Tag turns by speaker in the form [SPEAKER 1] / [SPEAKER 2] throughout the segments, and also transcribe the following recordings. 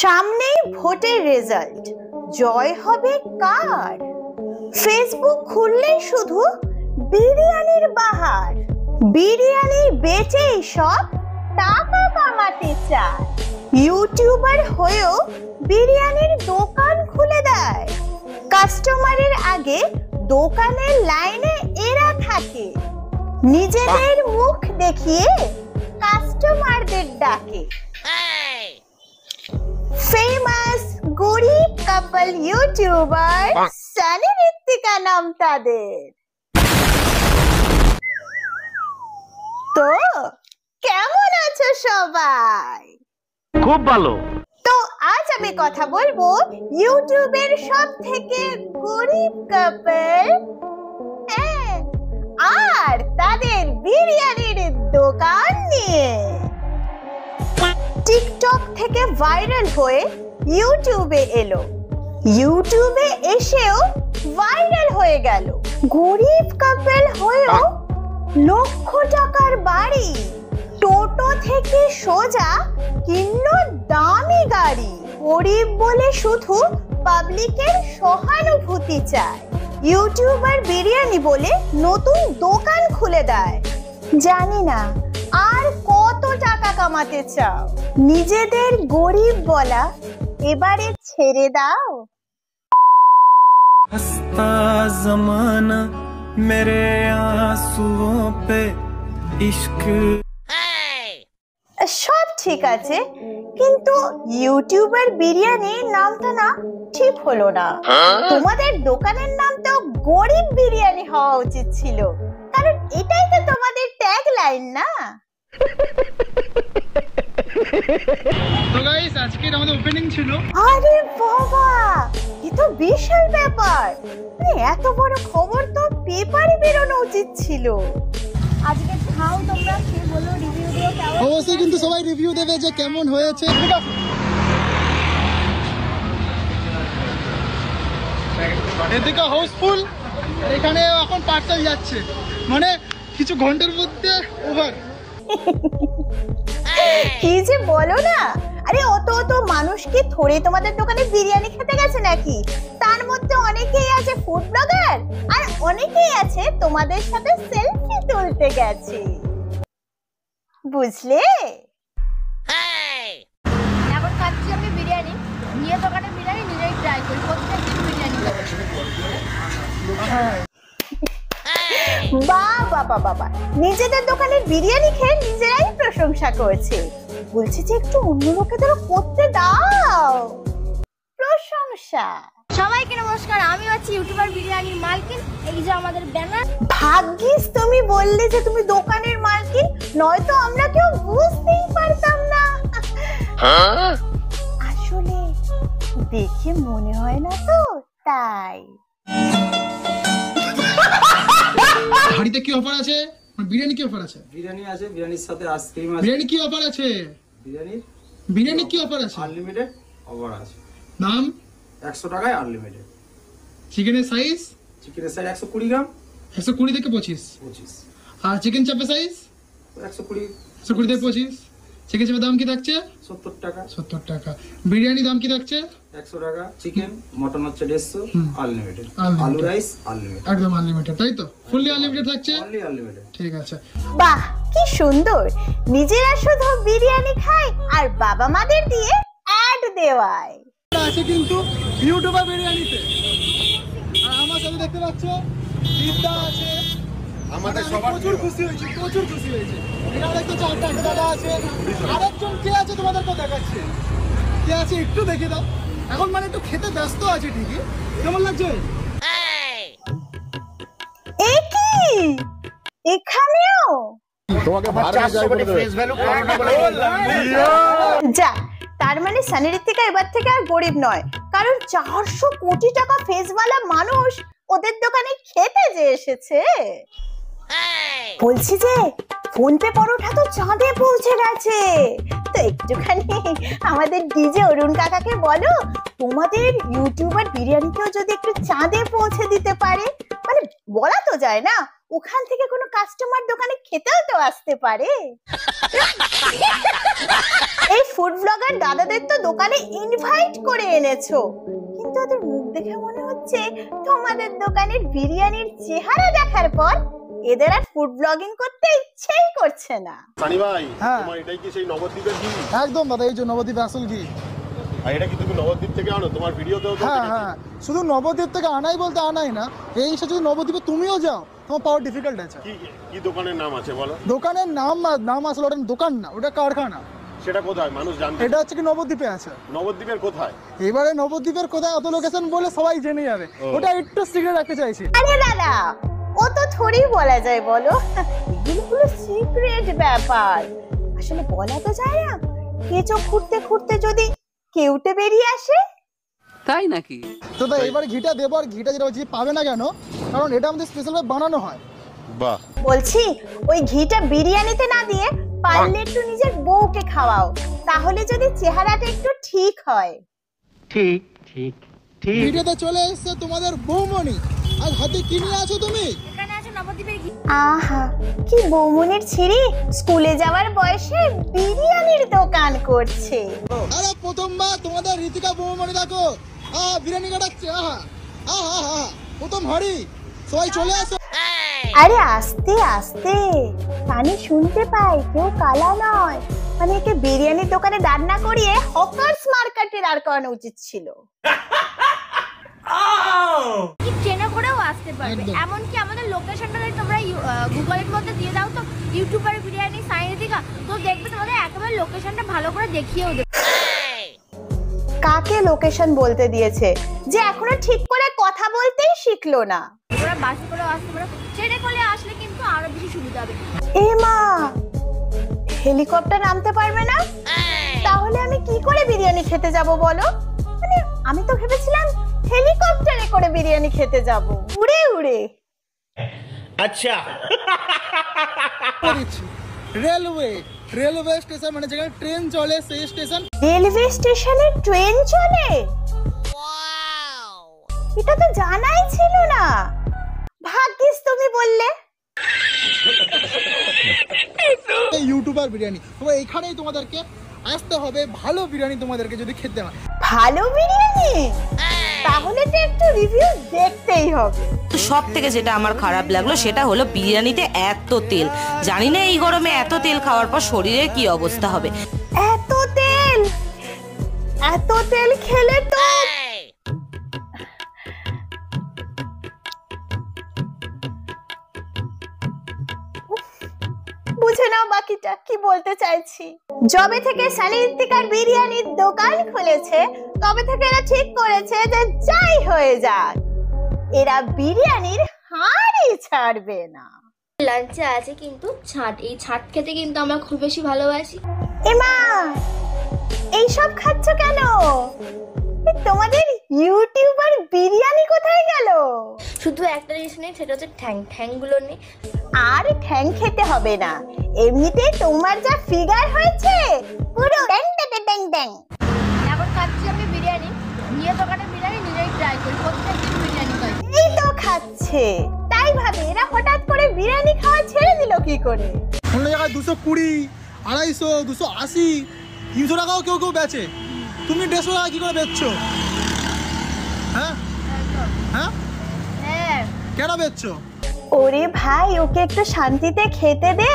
[SPEAKER 1] সামনেই ভোটের রেজাল্ট, জয় হবে কার? ফেসবুক খুললেই শুধু বিরিয়ানির বাহার, বিরিয়ানি বেচেই সব টাকা কামাতে চায়। ইউটিউবার হয়েও বিরিয়ানির দোকান খুলে দেয়। কাস্টমারের আগে দোকানের লাইনে এরা থাকে, নিজেদের মুখ দেখিয়ে কাস্টমারদের ডাকে। ফেমাস গরিব কাপল ইউটিউবার সানি ঋত্বিকা নাম তাদের। তো কেমন আছো সবাই?
[SPEAKER 2] খুব ভালো।
[SPEAKER 1] তো আজ আমি কথা বলবো ইউটিউবের সব থেকে গরিব কাপল আর তাদের বিরিয়ানির দোকান নিয়ে। টিকটক থেকে ভাইরাল হয়ে ইউটিউবে এলো, ইউটিউবে এসেও ভাইরাল হয়ে গেল। গরিব কাপল হয়েও লক্ষ টাকার বাড়ি, টোটো থেকে সোজা কিনলো দামি গাড়ি। গরিব বলে শুধু পাবলিকের সহানুভূতি চায়, ইউটিউবার বিরিয়ানি বলে নতুন দোকান খুলে দেয়। জানি না আর কত টাকা কামাতে চাও, নিজেদের গরিব বলা এবারে ছেড়ে দাও।
[SPEAKER 3] हंसता ज़माना मेरे आंसुओं पे इश्क।
[SPEAKER 1] সব ঠিক আছে, কিন্তু ইউটিউবার বিরিয়ানি নামটা না ঠিক হলো না। তোমাদের দোকানের নাম তো গরিব বিরিয়ানি হওয়া উচিত ছিল, কারণ এটাই তো তোমাদের ট্যাগ লাইন না?
[SPEAKER 4] তো গাইস আজকে আমাদের ওপেনিং ছিল।
[SPEAKER 1] আরে বাবা, এ তো বিশাল ব্যাপার। এত বড় খবর তো পেপারে বেরোনো উচিত ছিল। আজকে খাও তোমরা, কি বলো, রিভিউ দিও কেমন।
[SPEAKER 4] অবশ্যই কিন্তু সবাই রিভিউ দেবে যে কেমন হয়েছে। এদিকে হাউসফুল, এখানে এখন পার্সেল যাচ্ছে, মানে কিছু ঘন্টার মধ্যে ওভার।
[SPEAKER 1] কি যে বলো না, আরে অত অত মানুষ কি থোড়ে তোমাদের দোকানে বিরিয়ানি খেতে গেছে নাকি? তার মধ্যে অনেকেই আছে ফুড ব্লগার, আর অনেকেই আছে তোমাদের সাথে সেলফি তুলতে গেছে, বুঝলে?
[SPEAKER 5] এখন খাচ্ছি আমি বিরিয়ানি, নিয়ে দোকানে বিরিয়ানি নিজেই ট্রাই করি, প্রত্যেকদিন বিরিয়ানি
[SPEAKER 1] বাবা বাবা, নিজেদের দোকানের বিরিয়ানি খেয়ে নিজেরাই প্রশংসা করছে, বলছে যে একটু অন্য লোকেদেরও করতে দাও প্রশংসা।
[SPEAKER 5] সবাইকে নমস্কার, আমি হচ্ছি ইউটিউবার বিরিয়ানির মালকিন। এই যে আমাদের ব্যানার।
[SPEAKER 1] ভাগ্যিস তুমি বললে যে তুমি দোকানের মালকিন, নয়তো আমরা কেউ বুঝতেই পারতাম না। আসলে দেখে মনে হয় না তো, তাই।
[SPEAKER 4] হাড়িতে কি অফার আছে? বিরিয়ানি কি অফার আছে?
[SPEAKER 6] বিরিয়ানি আছে, বিরিয়ানির সাথে আইসক্রিম আছে।
[SPEAKER 4] বিরিয়ানি কি অফার আছে? বিরিয়ানি কি অফার আছে?
[SPEAKER 6] আনলিমিটেড অফার আছে।
[SPEAKER 4] নাম
[SPEAKER 6] 100 টাকায় আনলিমিটেড।
[SPEAKER 4] চিকেনের সাইজ?
[SPEAKER 6] চিকেনের সাইজ 120 গ্রাম।
[SPEAKER 4] 120 থেকে 25। আর চিকেন চাপের সাইজ?
[SPEAKER 6] 120।
[SPEAKER 4] 120 থেকে 25। চিকেন চাপের দাম কি থাকছে?
[SPEAKER 6] 70 টাকা।
[SPEAKER 4] 70 টাকা। বিরিয়ানির দাম কি থাকছে?
[SPEAKER 6] 100 টাকা। চিকেন, মটন হচ্ছে 150, আনলিমিটেড। আলু রাইস আনলিমিটেড।
[SPEAKER 4] একদম আনলিমিটেড, তাই তো? ফুললি আনলিমিটেড থাকছে?
[SPEAKER 6] Only unlimited.
[SPEAKER 4] ঠিক আছে।
[SPEAKER 1] বাহ, কি সুন্দর। নিজেরা শুধু বিরিয়ানি খায় আর বাবা মাদের দিয়ে অ্যাড দেওয়ায়।
[SPEAKER 4] আছে কিন্তু ইউটিউবার বিরিয়ানিতে। আর আমার সাথে দেখতে পাচ্ছ দিদা আছে। আমাদের সবার প্রচুর খুশি হয়েছে, প্রচুর খুশি হয়েছে। এখানে দেখতে চারটা দাদা আছে, আরেকজন কে আছে তোমাদেরকে দেখাচ্ছে। কে আছে একটু দেখে দাও। এখন মানে একটু খেতে ব্যস্ত আছে ঠিকই। কেমন লাগছে?
[SPEAKER 1] এ কি এখানেও? যা, তার মানে সানি ঋত্বিকা এবার থেকে আর গরিব নয়, কারণ 400 কোটি টাকা ফেসওয়ালা মানুষ ওদের দোকানে খেতে যে এসেছে। বলছি যে ফোন পে পরোটা তো চাঁদে পৌঁছে গেছে, তো একটুখানি আমাদের ডিজে অরুণ কাকাকে বলো তোমাদের ইউটিউবার বিরিয়ানিকেও যদি একটু চাঁদে পৌঁছে দিতে পারে। মানে বলা তো যায় না, ওখান থেকে কোনো কাস্টমার দোকানে খেতেও তো আসতে পারে। এই ফুড ব্লগার দাদাদের তো দোকানে ইনভাইট করে এনেছো, কিন্তু ওদের মুখ দেখে মনে হচ্ছে তোমাদের দোকানের বিরিয়ানির চেহারা দেখার পর এদের আর ফুড ব্লগিং করতে ইচ্ছেই করছে না।
[SPEAKER 2] সানি ভাই,
[SPEAKER 4] হ্যাঁ।
[SPEAKER 2] তোমার এটাই কি সেই নবদ্বীপের ঘি?
[SPEAKER 4] একদম দাদা, এই যে নবদ্বীপ আসল ঘি।
[SPEAKER 2] আর এটা কি তুমি নবদ্বীপ থেকে আনো? তোমার ভিডিওতেও তো
[SPEAKER 4] হ্যাঁ
[SPEAKER 2] দেখেছি।
[SPEAKER 4] হ্যাঁ, শুধু নবদ্বীপ থেকে আনাই বলতে আনাই না, এই সে যদি নবদ্বীপে তুমিও যাও তোমার পাওয়া ডিফিকাল্ট আছে।
[SPEAKER 2] কি কি দোকানের নাম আছে বলো?
[SPEAKER 4] দোকানের নাম আসলে ওটা দোকান না, ওটা কারখানা।
[SPEAKER 2] সেটা কোথায় মানুষ জানতে?
[SPEAKER 4] এটা হচ্ছে কি নবদ্বীপে আছে।
[SPEAKER 2] নবদ্বীপের কোথায়?
[SPEAKER 4] এবারে নবদ্বীপের কোথায় অত লোকেশন বলে সবাই জেনে যাবে, ওটা একটু সিক্রেট রাখতে চাইছি।
[SPEAKER 1] আরে দাদা, ও তো থোড়ি বলা যায় বলো, এগুলো সিক্রেট ব্যাপার, আসলে বলা তো যায় না। কেঁচো খুঁড়তে খুঁড়তে যদি কেউটে বেরিয়ে আসে।
[SPEAKER 7] তাই নাকি?
[SPEAKER 4] তো তাই এবার ঘিটা দেবো, আর ঘিটা যেটা হচ্ছে পাবে না কেন, কারণ এটা আমাদের স্পেশাল ভাবে বানানো হয়।
[SPEAKER 2] বাহ,
[SPEAKER 1] বলছি ওই ঘিটা বিরিয়ানিতে না দিয়ে পারলে একটু নিজের বউকে খাওয়াও, তাহলে যদি চেহারাটা একটু ঠিক হয়।
[SPEAKER 8] ঠিক ঠিক ঠিক।
[SPEAKER 4] ভিডিওতে চলে এসেছে তোমাদের বৌমনি, আর হাতে কি নিয়ে আছো তুমি?
[SPEAKER 5] এখানে আছে নবদ্বীপের ঘি।
[SPEAKER 1] আহা, কি বৌমনির ছিরি, স্কুলে যাওয়ার বয়সে বিরিয়ানির দোকান করছে।
[SPEAKER 4] আরে প্রথমবার তোমাদের রীতিকা বৌমনি দেখো, বিরিয়ানি কাটাচ্ছে। আহা আহা আহা, প্রথম হাড়ি, সবাই চলে আসো।
[SPEAKER 1] আরে আস্তে আস্তে, কানে শুনতে পাই কেউ কালা নয়, মানে একে বিরিয়ানির দোকানে দাঁড় না করিয়ে হকার্স মার্কেটে দাঁড় করানো উচিত ছিল।
[SPEAKER 5] কি ট্রেনে করেও আসতে পারবে, এমনকি আমাদের লোকেশনটা তোমরা গুগলের মধ্যে দিয়ে দাও তো, ইউটিউবার বিরিয়ানি সাইনিদিকা, তো দেখবে তোমাদের একেবারে লোকেশনটা ভালো করে দেখিয়েও দেবে।
[SPEAKER 1] কাকে লোকেশন বলতে দিয়েছে যে এখনো ঠিক করে কথা বলতেই শিখলো না?
[SPEAKER 5] তোমরা বাসে করেও আসতে পারো, ট্রেনে করে আসলে কিন্তু আরো বেশি সুবিধা হবে।
[SPEAKER 1] এ মা, হেলিকপ্টার নামতে পারবে না? তাহলে আমি কি করে বিরিয়ানি খেতে যাব বলো? মানে আমি তো ভেবেছিলাম হেলিকপ্টারে করে বিরিয়ানি খেতে যাব, উড়ে উড়ে।
[SPEAKER 8] আচ্ছা,
[SPEAKER 4] রেলওয়ে স্টেশন, মানে যেখানে ট্রেন চলে সেই স্টেশন।
[SPEAKER 1] রেলওয়ে স্টেশনে ট্রেন চলে? এটা তো জানাই ছিল না, ভাগ্যিস তুমি বললে।
[SPEAKER 4] ইউটিউবার বিরিয়ানি, তো এইখানেই তোমাদেরকে আসতে হবে, ভালো বিরিয়ানি তোমাদেরকে যদি খেতে হয়।
[SPEAKER 1] ভালো বিরিয়ানি? তাহলে তো একটু রিভিউ দেখতেই হবে।
[SPEAKER 9] সব থেকে যেটা আমার খারাপ লাগলো সেটা হলো বিরিয়ানিতে এত তেল। জানি না এই গরমে এত তেল খাওয়ার পর শরীরের কি অবস্থা হবে।
[SPEAKER 1] এত তেল, এত তেল খেলে তো বুঝে নাও বাকিটা কি বলতে চাইছি। যবে থেকে সানি ইত্তিকার বিরিয়ানির দোকান খুলেছে তবে থেকে এরা ঠিক করেছে যে যাই হয়ে যাক এরা বিরিয়ানির হাড়ই ছাড়বে না।
[SPEAKER 5] লাঞ্চে আছে কিন্তু ছাট, এই ছাট খেতে কিন্তু আমরা খুব বেশি ভালোবাসি।
[SPEAKER 1] এমা, এইসব খাচ্ছ কেন? তোমাদের ইউটিউবার বিরিয়ানি কোথায় গেল?
[SPEAKER 5] শুধু একটা জিনিস নেই, সেটা হচ্ছে ঠ্যাংগুলো নেই।
[SPEAKER 1] আর ঠ্যাং খেতে হবে না, এমনিতেই তোমার যা ফিগার হয়েছে পুরো ড্যাং ড্যাং ড্যাং ড্যাং।
[SPEAKER 5] এখন খাচ্ছি আমি বিরিয়ানি, নিয়ে দোকানে বিরিয়ানি নিজেই ট্রাই করি, প্রত্যেকদিন বিরিয়ানি খাই।
[SPEAKER 1] এই তো খাচ্ছে, তাই ভাবে এরা হঠাৎ করে বিরিয়ানি খাওয়া ছেড়ে দিল কি করে?
[SPEAKER 4] অন্য জায়গায় 220, 250, 280, 300 টাকাও কেউ কেউ বেচে, তুমি 150 টাকা কি করে বেচছো? হ্যাঁ হ্যাঁ,
[SPEAKER 5] হ্যাঁ
[SPEAKER 4] কেন বেচছো?
[SPEAKER 1] ওরে ভাই, ওকে একটু শান্তিতে খেতে দে,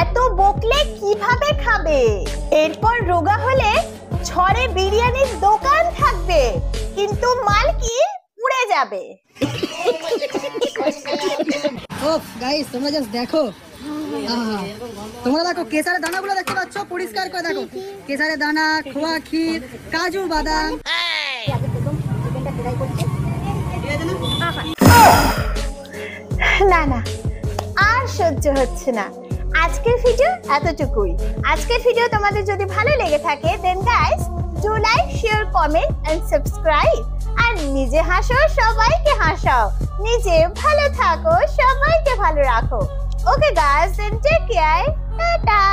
[SPEAKER 1] এত বকলে কিভাবে খাবে? এরপর রোগা হলে ছড়ে বিরিয়ানির দোকান থাকবে কিন্তু মালকিন উড়ে যাবে।
[SPEAKER 10] ওফ গাইস, তোমরা জাস্ট দেখো, তোমরা দেখো কেসারের দানাগুলো দেখতে পাচ্ছ, পরিষ্কার করে দেখো, কেসারের দানা, খোয়া ক্ষীর, কাজু বাদাম।
[SPEAKER 1] না না, আর সহ্য হচ্ছে না। আজকের ভিডিও এতটুকুই। আজকের ভিডিও তোমাদের যদি ভালো লেগে থাকে then guys do like, share, comment and subscribe. আর নিজে হাসো, সবাইকে হাসাও, নিজে ভালো থাকো, সবাইকে ভালো রাখো। Okay guys, then take care, tata.